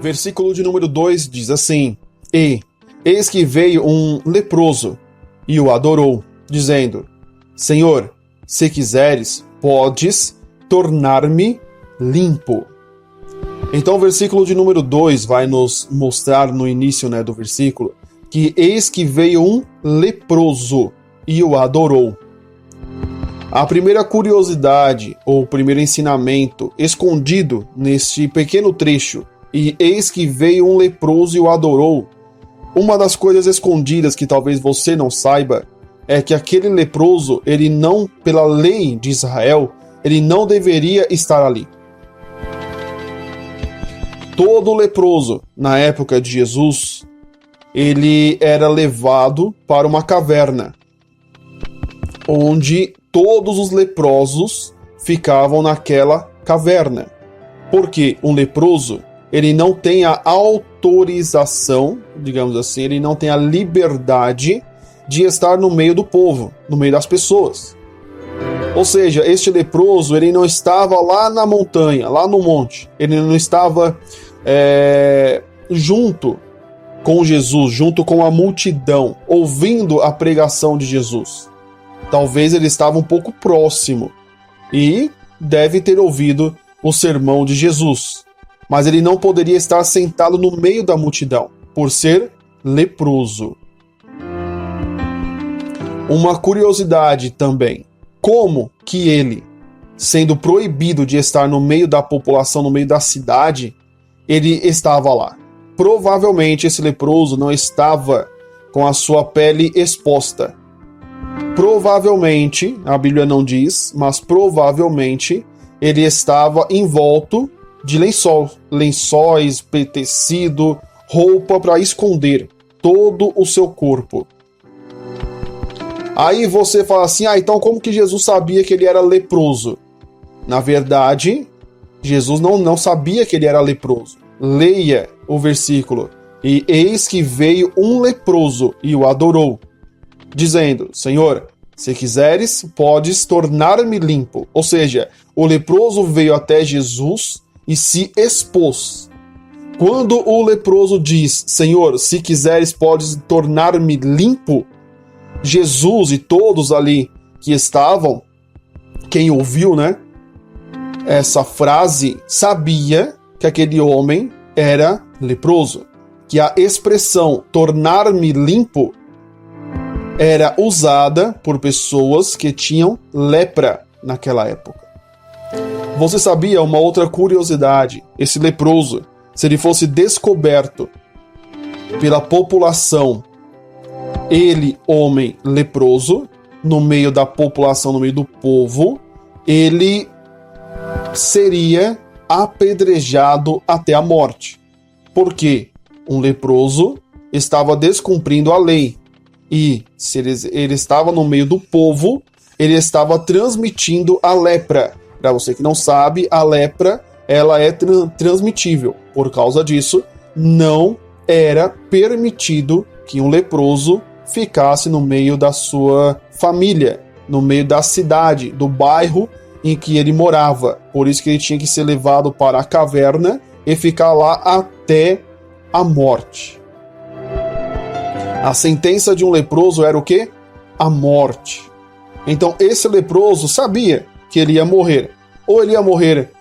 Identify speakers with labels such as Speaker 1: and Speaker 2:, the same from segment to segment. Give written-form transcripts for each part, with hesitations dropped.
Speaker 1: Versículo de número 2 diz assim: E eis que veio um leproso e o adorou, dizendo: Senhor, se quiseres, podes tornar-me limpo. Então o versículo de número 2 vai nos mostrar no início, do versículo que eis que veio um leproso e o adorou. A primeira curiosidade ou o primeiro ensinamento escondido neste pequeno trecho, e eis que veio um leproso e o adorou, uma das coisas escondidas que talvez você não saiba é que aquele leproso, ele não, pela lei de Israel, ele não deveria estar ali. Todo leproso, na época de Jesus, ele era levado para uma caverna, onde todos os leprosos ficavam naquela caverna. Porque um leproso, ele não tem a autorização, digamos assim, ele não tem a liberdade de estar no meio do povo, no meio das pessoas. Ou seja, este leproso, ele não estava lá na montanha, lá no monte. Ele não estava junto com Jesus, junto com a multidão, ouvindo a pregação de Jesus. Talvez ele estava um pouco próximo e deve ter ouvido o sermão de Jesus. Mas ele não poderia estar sentado no meio da multidão, por ser leproso. Uma curiosidade também: como que ele, sendo proibido de estar no meio da população, no meio da cidade, ele estava lá? Provavelmente esse leproso não estava com a sua pele exposta. Provavelmente, a Bíblia não diz, mas provavelmente ele estava envolto de lençóis, tecido, roupa para esconder todo o seu corpo. Aí você fala assim: então como que Jesus sabia que ele era leproso? Na verdade, Jesus não sabia que ele era leproso. Leia o versículo: E eis que veio um leproso e o adorou, dizendo: Senhor, se quiseres, podes tornar-me limpo. Ou seja, o leproso veio até Jesus e se expôs. Quando o leproso diz: Senhor, se quiseres, podes tornar-me limpo, Jesus e todos ali que estavam, quem ouviu, essa frase, sabia que aquele homem era leproso. Que a expressão tornar-me limpo era usada por pessoas que tinham lepra naquela época. Você sabia uma outra curiosidade? Esse leproso, se ele fosse descoberto pela população, ele, homem leproso, no meio da população, no meio do povo, ele seria apedrejado até a morte. Porque um leproso estava descumprindo a lei. E se ele estava no meio do povo, ele estava transmitindo a lepra. Para você que não sabe, a lepra ela é transmitível. Por causa disso, não era permitido que um leproso ficasse no meio da sua família, no meio da cidade, do bairro em que ele morava. Por isso que ele tinha que ser levado para a caverna e ficar lá até a morte. A sentença de um leproso era o quê? A morte. Então esse leproso sabia que ele ia morrer. Ou ele ia morrer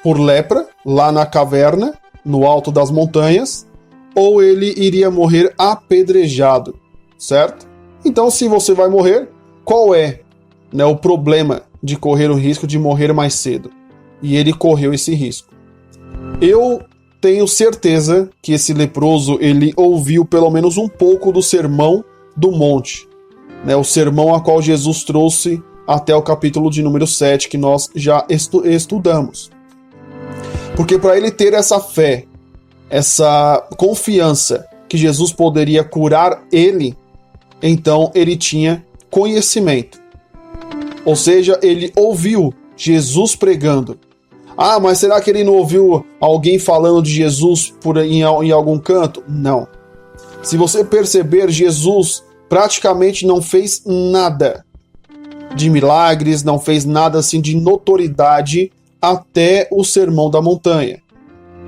Speaker 1: por lepra, lá na caverna, no alto das montanhas, ou ele iria morrer apedrejado, certo? Então, se você vai morrer, qual é o problema de correr o risco de morrer mais cedo? E ele correu esse risco. Eu tenho certeza que esse leproso, ele ouviu pelo menos um pouco do Sermão do Monte, o sermão a qual Jesus trouxe até o capítulo de número 7, que nós já estudamos. Porque para ele ter essa fé, essa confiança que Jesus poderia curar ele, então ele tinha conhecimento. Ou seja, ele ouviu Jesus pregando. Mas será que ele não ouviu alguém falando de Jesus em algum canto? Não. Se você perceber, Jesus praticamente não fez nada de milagres, não fez nada assim de notoriedade até o Sermão da Montanha.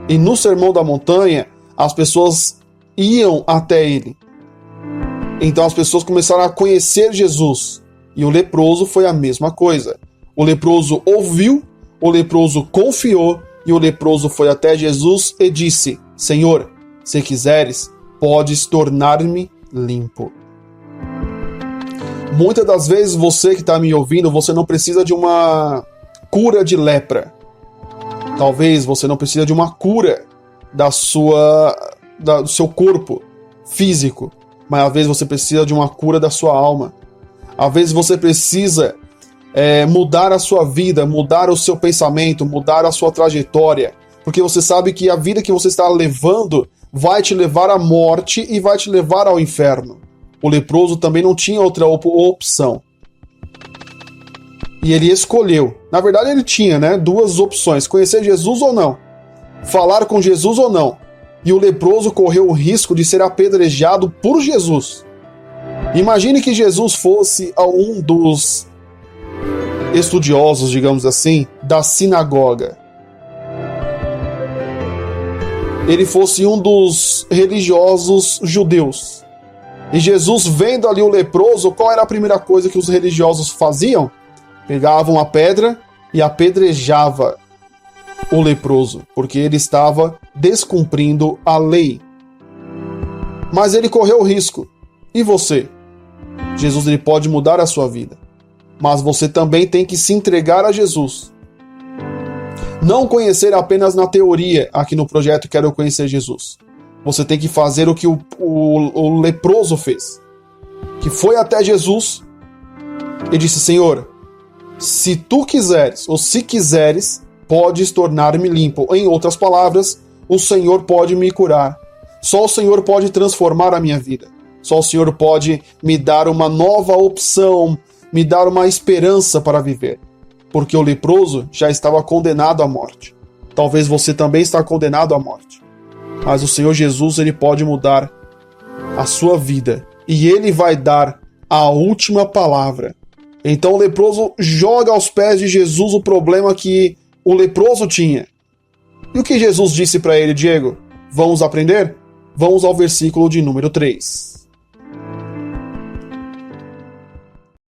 Speaker 1: E no Sermão da Montanha, as pessoas iam até ele. Então as pessoas começaram a conhecer Jesus. E o leproso foi a mesma coisa. O leproso ouviu, o leproso confiou, e o leproso foi até Jesus e disse: Senhor, se quiseres, podes tornar-me limpo. Muitas das vezes você que está me ouvindo, você não precisa de uma cura de lepra. Talvez você não precisa de uma cura do seu corpo físico, mas às vezes você precisa de uma cura da sua alma. Às vezes você precisa mudar a sua vida, mudar o seu pensamento, mudar a sua trajetória, porque você sabe que a vida que você está levando vai te levar à morte e vai te levar ao inferno. O leproso também não tinha outra opção. E ele escolheu. Na verdade ele tinha, duas opções: conhecer Jesus ou não, falar com Jesus ou não. E o leproso correu o risco de ser apedrejado por Jesus. Imagine que Jesus fosse um dos estudiosos, digamos assim, da sinagoga. Ele fosse um dos religiosos judeus. E Jesus, vendo ali o leproso, qual era a primeira coisa que os religiosos faziam? Pegavam a pedra e apedrejava o leproso, porque ele estava descumprindo a lei. Mas ele correu o risco. E você? Jesus, ele pode mudar a sua vida. Mas você também tem que se entregar a Jesus. Não conhecer apenas na teoria, aqui no projeto Quero Conhecer Jesus. Você tem que fazer o que o leproso fez. Que foi até Jesus e disse: Senhor, se tu quiseres, ou se quiseres, podes tornar-me limpo. Em outras palavras, o Senhor pode me curar. Só o Senhor pode transformar a minha vida. Só o Senhor pode me dar uma nova opção, me dar uma esperança para viver. Porque o leproso já estava condenado à morte. Talvez você também está condenado à morte. Mas o Senhor Jesus, ele pode mudar a sua vida. E ele vai dar a última palavra. Então o leproso joga aos pés de Jesus o problema que o leproso tinha. E o que Jesus disse para ele, Diego? Vamos aprender? Vamos ao versículo de número 3.